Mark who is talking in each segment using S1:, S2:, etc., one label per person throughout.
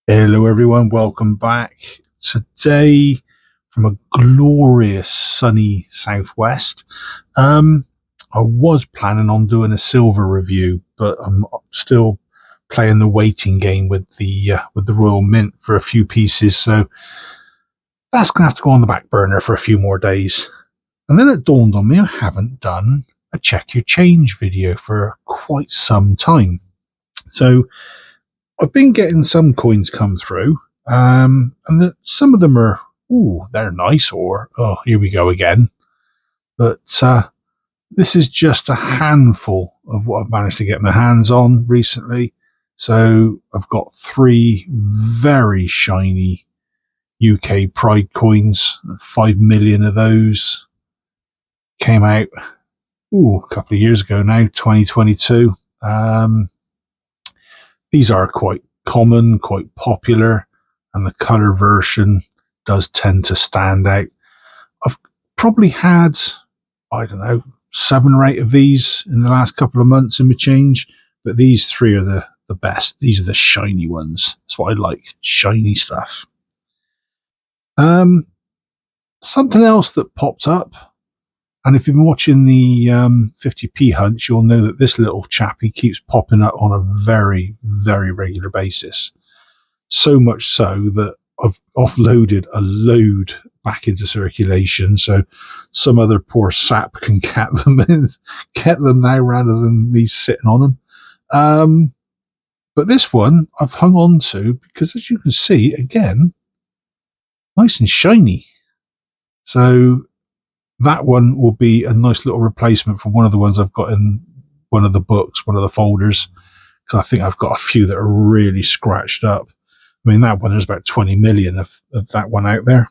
S1: Hello, everyone. Welcome back. Today, from a glorious sunny southwest, um, I was planning on doing a silver review, but I'm still playing the waiting game with the Royal Mint for a few pieces, so that's gonna have to go on the back burner for a few more days. And then it dawned on me I haven't done a check your change video for quite some time. So I've been getting some coins come through, some of them are, ooh, they're nice, or oh, here we go again. But this is just a handful of what I've managed to get my hands on recently. So I've got three very shiny UK Pride coins. 5 million of those came out, a couple of years ago now, 2022. These are quite common, quite popular, and the color version does tend to stand out. I've probably had, I don't know, 7 or 8 of these in the last couple of months in my change, but these three are the best. These are the shiny ones. That's what I like, shiny stuff. Um, Something else that popped up, and if you've been watching the 50p hunts, you'll know that this little chappie keeps popping up on a very, very regular basis. So much so that I've offloaded a load back into circulation, so some other poor sap can get them now rather than me sitting on them. But this one I've hung on to because, as you can see, again, nice and shiny. So that one will be a nice little replacement for one of the ones I've got in one of the books, one of the folders, because I think I've got a few that are really scratched up. I mean, that one, there's about 20 million of that one out there.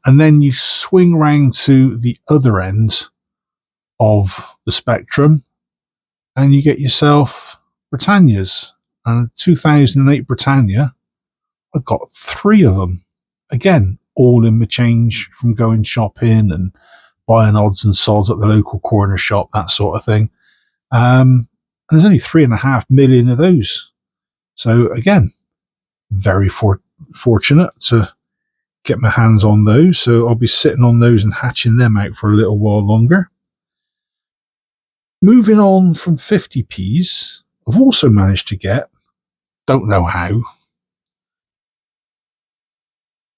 S1: And then you swing round to the other end of the spectrum and you get yourself Britannias. And 2008 Britannia, I've got 3 of them. Again, all in my change from going shopping and buying odds and sods at the local corner shop, that sort of thing. And there's only 3.5 million of those. So again, very fortunate to get my hands on those. So I'll be sitting on those and hatching them out for a little while longer. Moving on from 50p's, I've also managed to get, don't know how,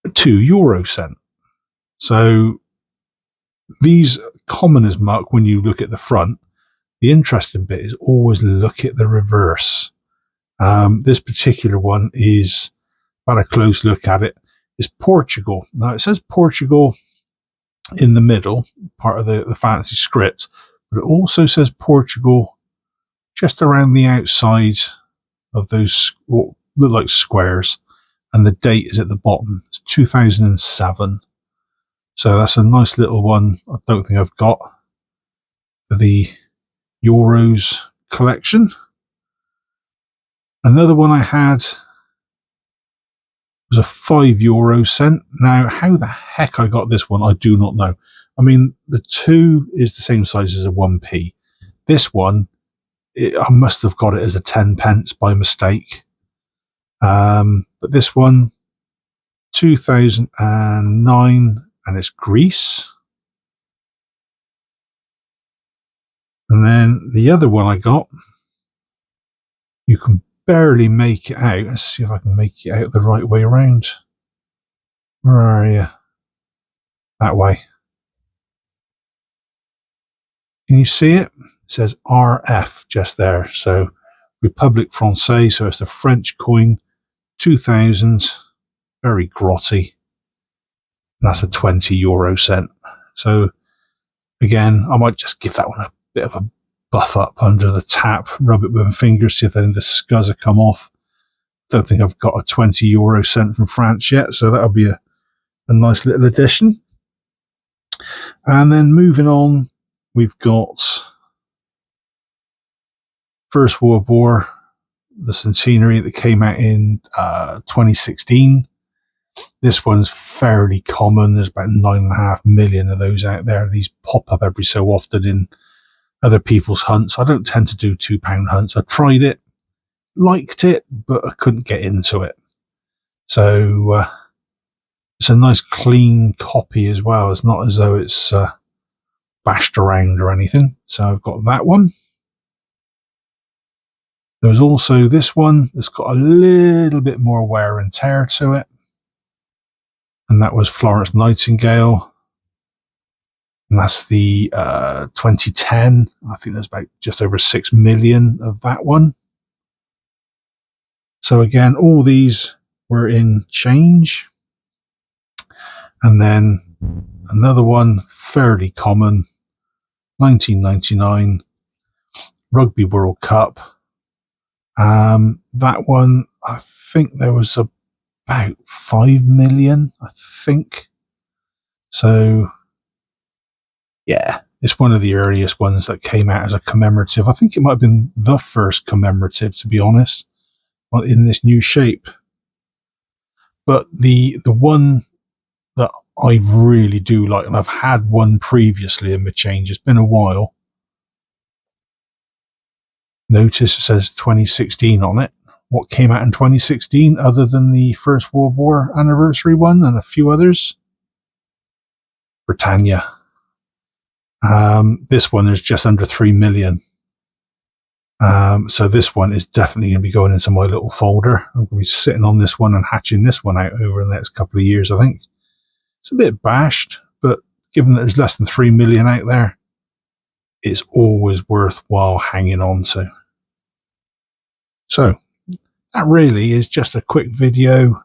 S1: a €2 cent. So these common as muck when you look at the front. The interesting bit is always look at the reverse. This particular one is, about a close look at it, is Portugal. Now it says Portugal in the middle, part of the fancy script, but it also says Portugal just around the outside of those what look like squares, and the date is at the bottom. It's 2007. So that's a nice little one. I don't think I've got for the Euros collection. Another one I had was a €5 cent. Now, how the heck I got this one, I do not know. I mean, the 2 is the same size as a 1p. This one, I must have got it as a 10 pence by mistake. But this one, 2009, and it's Greece. And then the other one I got, you can barely make it out. Let's see if I can make it out the right way around. Where are you? That way. Can you see it? It says RF just there. So Republic Française. So it's a French coin, 2000, very grotty. That's a €20 cent. So again, I might just give that one a bit of a buff up under the tap, rub it with my fingers, see if any of the scuzzer come off. Don't think I've got a €20 cent from France yet, so that'll be a nice little addition. And then moving on, we've got First World War, the centenary that came out in 2016. This one's fairly common. There's about 9.5 million of those out there. These pop up every so often in other people's hunts. I don't tend to do £2 hunts. I tried it. liked it, but I couldn't get into it. So it's a nice clean copy as well. It's not as though it's bashed around or anything. So I've got that one. There's also this one that's got a little bit more wear and tear to it, and that was Florence Nightingale, and that's the 2010. I think there's about just over 6 million of that one. So again, all these were in change. And then another one, fairly common, 1999 Rugby World Cup. That one, I think there was about 5 million, I think. So, yeah, it's one of the earliest ones that came out as a commemorative. I think it might have been the first commemorative, to be honest, in this new shape. But the one that I really do like, and I've had one previously in the change, it's been a while. Notice it says 2016 on it. What came out in 2016 other than the First World War anniversary one and a few others? Britannia. This one is just under 3 million. So this one is definitely going to be going into my little folder. I'm going to be sitting on this one and hatching this one out over the next couple of years, I think. It's a bit bashed, but given that there's less than 3 million out there, it's always worthwhile hanging on to. So that really is just a quick video,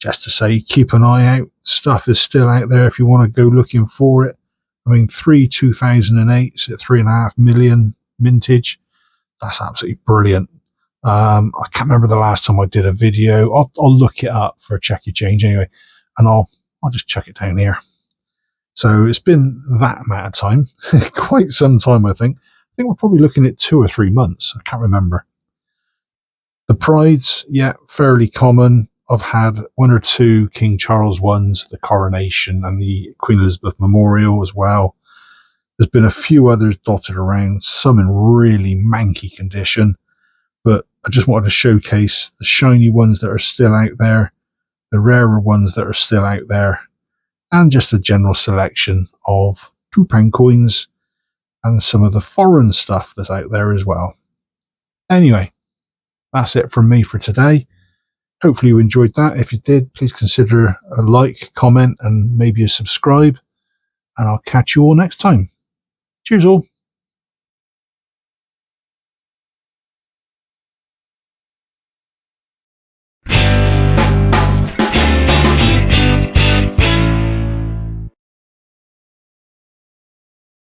S1: just to say keep an eye out. Stuff is still out there if you want to go looking for it. I mean, 2008 at 3.5 million mintage. That's absolutely brilliant. I can't remember the last time I did a video. I'll look it up for a Check Your Change anyway, and I'll just chuck it down here. So it's been that amount of time, quite some time, I think. I think we're probably looking at 2 or 3 months. I can't remember. The Prides, yeah, fairly common. I've had 1 or 2 King Charles ones, the Coronation and the Queen Elizabeth Memorial as well. There's been a few others dotted around, some in really manky condition, but I just wanted to showcase the shiny ones that are still out there, the rarer ones that are still out there, and just a general selection of £2 coins and some of the foreign stuff that's out there as well. Anyway, that's it from me for today. Hopefully you enjoyed that. If you did, please consider a like, comment, and maybe a subscribe. And I'll catch you all next time. Cheers all.